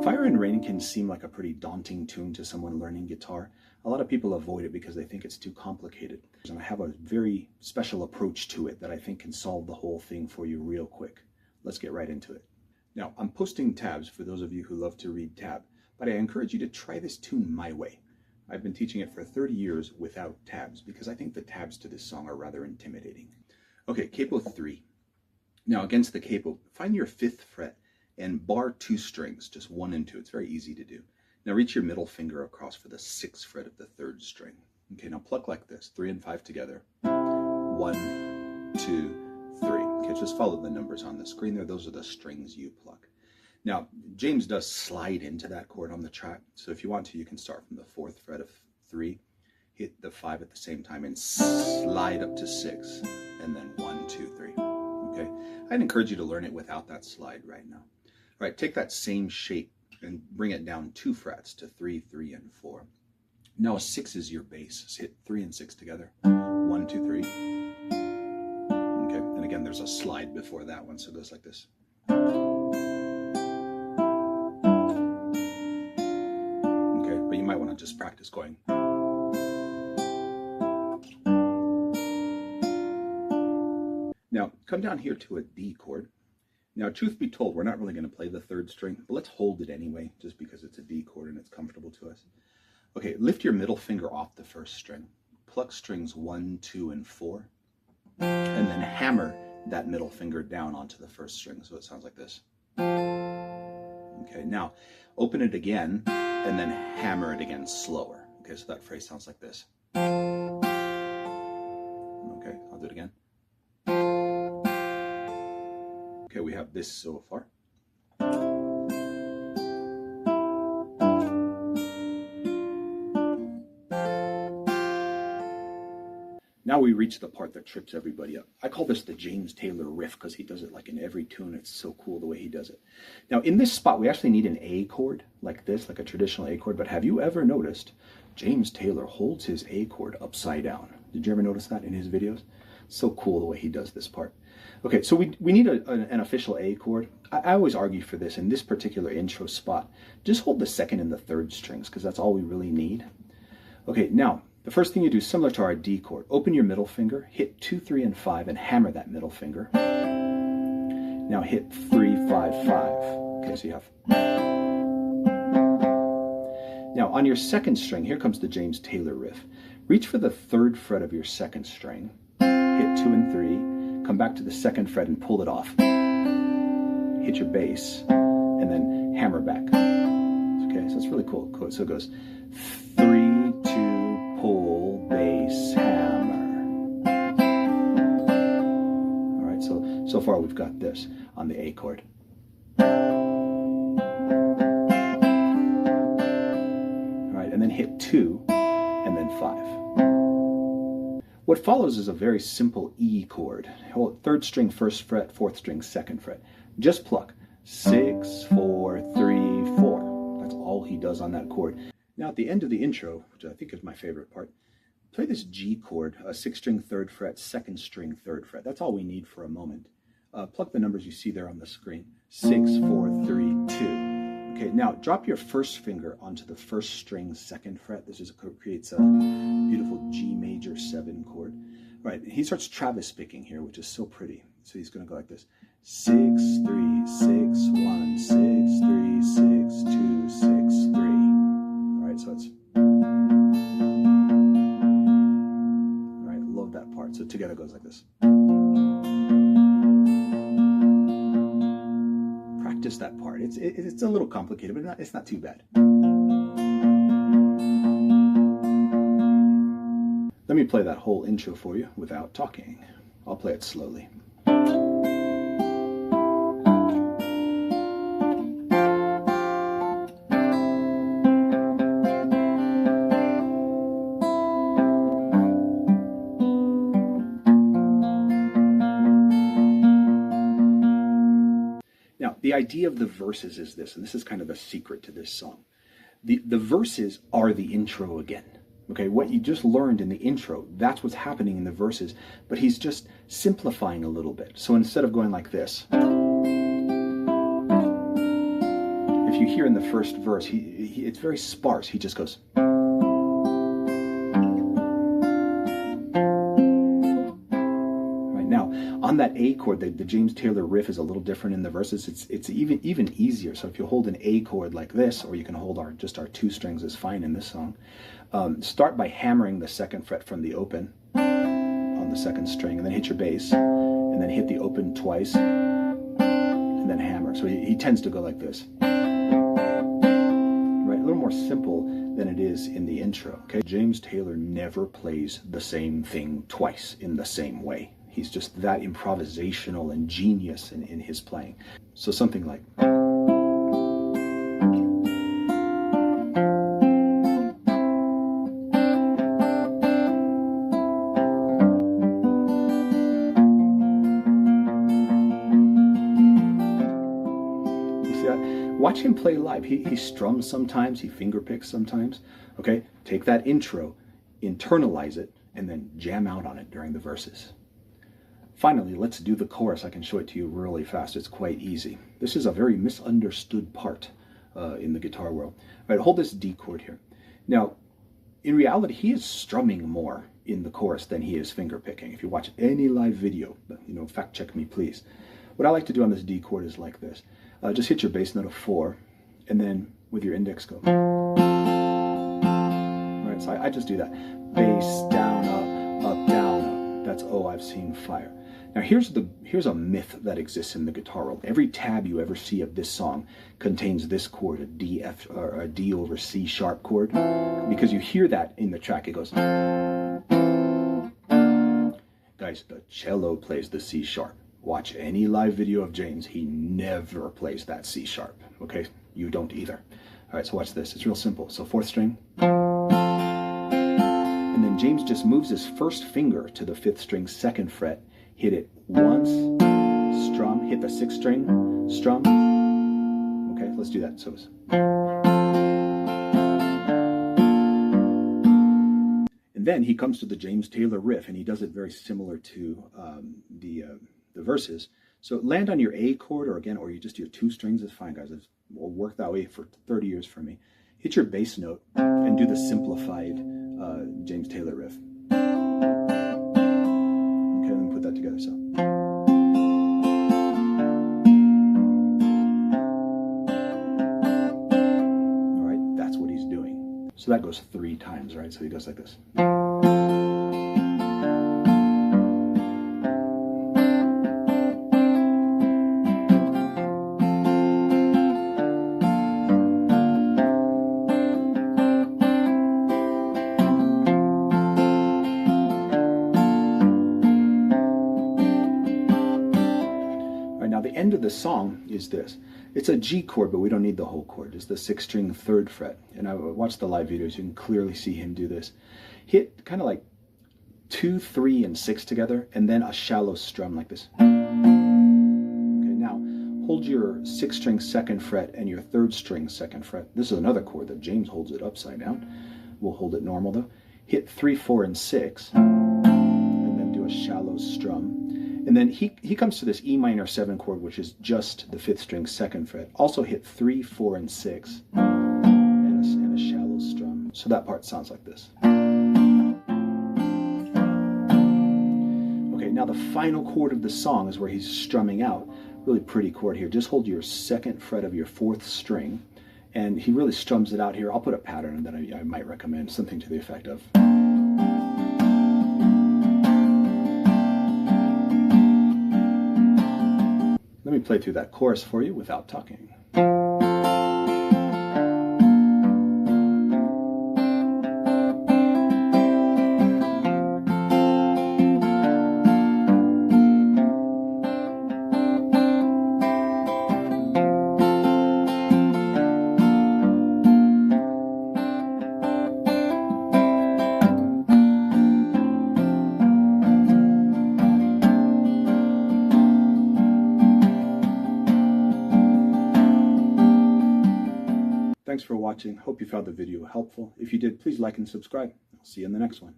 Fire and Rain can seem like a pretty daunting tune to someone learning guitar. A lot of people avoid it because they think it's too complicated. And I have a very special approach to it that I think can solve the whole thing for you real quick. Let's get right into it. Now, I'm posting tabs for those of you who love to read tab, but I encourage you to try this tune my way. I've been teaching it for 30 years without tabs because I think the tabs to this song are rather intimidating. Okay, capo 3. Now against the capo, find your 5th fret and bar 2 strings, just 1 and 2. It's very easy to do. Now reach your middle finger across for the 6th fret of the 3rd string. Okay, now pluck like this, 3 and 5 together. 1, 2, 3. Okay, just follow the numbers on the screen there. Those are the strings you pluck. Now, James does slide into that chord on the track. So if you want to, you can start from the 4th fret of 3, hit the 5 at the same time, and slide up to 6, and then 1, 2, 3. Okay, I'd encourage you to learn it without that slide right now. All right, take that same shape and bring it down 2 frets to 3, 3, and 4. Now a 6 is your bass. So hit 3 and 6 together. 1, 2, 3. Okay, and again, there's a slide before that one, so it goes like this. Okay, but you might want to just practice going. Now, come down here to a D chord. Now, truth be told, we're not really going to play the 3rd string, but let's hold it anyway, just because it's a D chord and it's comfortable to us. Okay, lift your middle finger off the 1st string. Pluck strings 1, 2, and 4, and then hammer that middle finger down onto the 1st string, so it sounds like this. Okay, now open it again, and then hammer it again slower. Okay, so that phrase sounds like this. Okay, I'll do it again. Okay, we have this so far. Now we reach the part that trips everybody up. I call this the James Taylor riff because he does it like in every tune. It's so cool the way he does it. Now in this spot, we actually need an A chord like this, like a traditional A chord. But have you ever noticed James Taylor holds his A chord upside down? Did you ever notice that in his videos? So cool the way he does this part. Okay, so we need an official A chord. I always argue for this in this particular intro spot. Just hold the 2nd and the 3rd strings because that's all we really need. Okay, now the first thing you do, similar to our D chord, open your middle finger, hit 2, 3, and 5, and hammer that middle finger. Now hit 3, 5, 5. Okay, so you have. Now on your 2nd string, here comes the James Taylor riff. Reach for the 3rd fret of your 2nd string, hit 2 and 3. Come back to the 2nd fret and pull it off. Hit your bass, and then hammer back. Okay, so it's really cool. So it goes 3, 2, pull, bass, hammer. All right, so far we've got this on the A chord. All right, and then hit 2, and then 5. What follows is a very simple E chord. Hold 3rd string, 1st fret, 4th string, 2nd fret. Just pluck 6, 4, 3, 4. That's all he does on that chord. Now at the end of the intro, which I think is my favorite part, play this G chord, a 6th string, 3rd fret, 2nd string, 3rd fret. That's all we need for a moment. Pluck the numbers you see there on the screen. 6, 4, 3, 2. Okay, now drop your 1st finger onto the 1st string, 2nd fret. This creates a beautiful G major 7 chord. All right, he starts Travis picking here, which is so pretty. So he's going to go like this. 6, 3, 6, 1, 6, 3, 6, 2, 6, 3. All right, so it's. All right, love that part. So together it goes like this. Practice that part. It's a little complicated, but it's not too bad. Let me play that whole intro for you without talking. I'll play it slowly. Now, the idea of the verses is this, and this is kind of a secret to this song. The verses are the intro again. Okay, what you just learned in the intro, that's what's happening in the verses, but he's just simplifying a little bit. So instead of going like this, if if you hear in the first verse, it's very sparse. He just goes. Right now, on that A chord, the James Taylor riff is a little different in the verses. It's even easier. So if you hold an A chord like this, or you can hold just our 2 strings is fine in this song. Start by hammering the 2nd fret from the open on the 2nd string, and then hit your bass, and then hit the open twice, and then hammer. So he tends to go like this. Right, a little more simple than it is in the intro. Okay, James Taylor never plays the same thing twice in the same way. He's just that improvisational and genius in his playing. So something like. Watch him play live. He strums sometimes, he fingerpicks sometimes. Okay, take that intro, internalize it, and then jam out on it during the verses. Finally, let's do the chorus. I can show it to you really fast. It's quite easy. This is a very misunderstood part in the guitar world. All right, hold this D chord here. Now, in reality, he is strumming more in the chorus than he is fingerpicking. If you watch any live video, fact check me, please. What I like to do on this D chord is like this. Just hit your bass note of 4, and then with your index go. All right, so I just do that. Bass, down, up, down, up. That's Oh, I've Seen Fire. Now here's a myth that exists in the guitar world. Every tab you ever see of this song contains this chord, a D, F, or a D over C sharp chord, because you hear that in the track. It goes. Guys, the cello plays the C sharp. Watch any live video of James, he never plays that C sharp, okay? You don't either. All right, so watch this. It's real simple. So 4th string. And then James just moves his first finger to the 5th string, 2nd fret, hit it once, strum, hit the 6th string, strum. Okay, let's do that. So it's. And then he comes to the James Taylor riff, and he does it very similar to the verses. So land on your A chord, or you just do 2 strings is fine, guys. It's worked that way for 30 years for me. Hit your bass note and do the simplified James Taylor riff. Okay, let me put that together. So. All right, that's what he's doing. So that goes 3 times, right? So he goes like this. The end of the song is this. It's a G chord, but we don't need the whole chord. It's the 6th string, 3rd fret. And I watched the live videos. You can clearly see him do this. Hit kind of like 2, 3, and 6 together, and then a shallow strum like this. Okay, now hold your 6th string, 2nd fret, and your 3rd string, 2nd fret. This is another chord that James holds it upside down. We'll hold it normal though. Hit 3, 4, and 6, and then do a shallow strum. And then he comes to this E minor 7 chord, which is just the 5th string, 2nd fret. Also hit 3, 4, and 6, and a shallow strum. So that part sounds like this. Okay, now the final chord of the song is where he's strumming out. Really pretty chord here. Just hold your 2nd fret of your 4th string, and he really strums it out here. I'll put a pattern that I might recommend, something to the effect of. Let me play through that chorus for you without talking. Thanks for watching. Hope you found the video helpful. If you did, please like and subscribe. I'll see you in the next one.